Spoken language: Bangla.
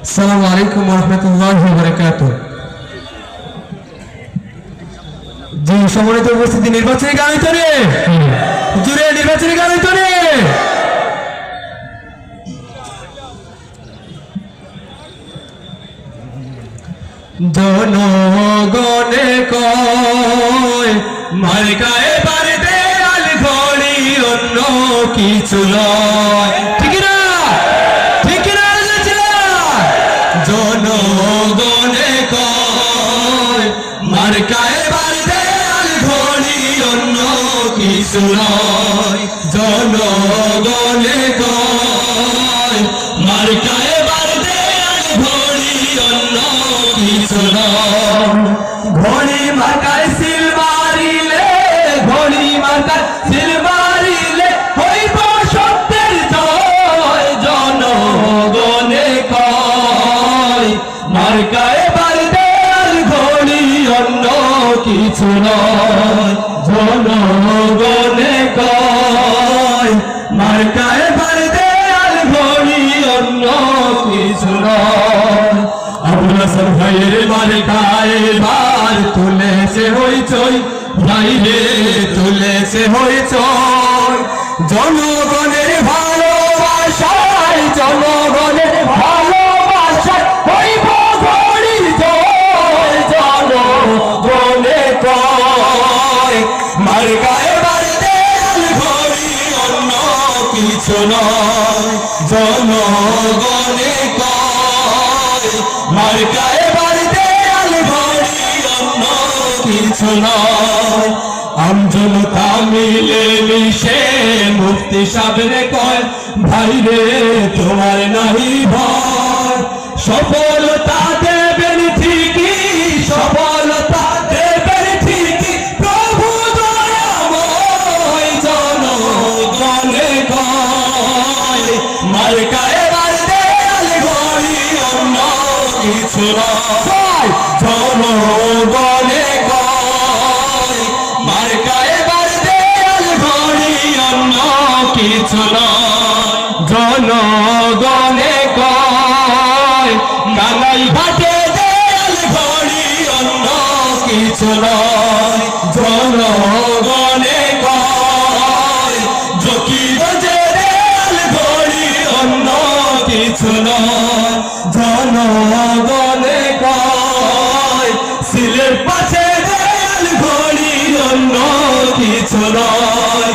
আসসালামু আলাইকুম ওয়া রাহমাতুল্লাহি ওয়া বারাকাতুহু। জি সম্মানিত উপস্থিতি, নির্বাচনী গান হইতরে জুড়ে নির্বাচনী গান হইতরে জনগণে কয় মার্কায় বাড়িতে আল ঘড়ি অন্য কিছু নয়। ঠিক না? ঠিক না? জনগণে কয় মার্কায় বাড়িতে আল ঘড়ি অন্য কিছু নয়। জনগণে কয় মার্কায় বাড়িতে আল ঘড়ি অন্য কিছু নয়। ঘড়ি মার্কায় সিল মারিলে, ঘড়ি মার্কায় সিল মারিলে হইব সত্যের জয়। জনগণে কয় মার্কায় বাড়িতে আর ঘড়ি অন্য কিছু নয়। জনগণে কয় মার্কায় বাড়িতে আর ঘড়ি অন্য কিছু নয়। আবুল হাসান ভাইয়ের মার্কায় বার তুলেছে হইচই, ভাইরে তুলেছে হইচই। জনগণের ভালোবাসায়, জনগণের ভালোবাসায় হইব ঘড়ির জয়। জনগণে কয় মার্কায় বাড়িতে আর ঘড়ি অন্য কিছু নয়। জনগণে কয় মার্কায় বাড়িতে আল ঘড়ি অন্য কিছু নয়। আমজনতা মিলে মিশে মুফতি সাহেবরে কয় ভাইরে তোমার নাহি ভয়। সফলতা দেবেন ঠিকই, সফলতা দেবেন ঠিকই প্রভু দয়াময়। জনগণে কয় মার্কায় বাড়িতে আল ঘড়ি অন্য কিছু নয়। জনগণে কয় মার্কায় বাড়িতে আল ঘড়ি অন্য কিছু নয়। জনগণে কয় কানাই ঘাটে আল ঘড়ি অন্য কিছু নয়। জনগণে কয় জকিগঞ্জে আল ঘড়ি অন্য কিছু নয়। জনগণে কয় সিলের পাশে আল ঘড়ি অন্য কিছু নয়।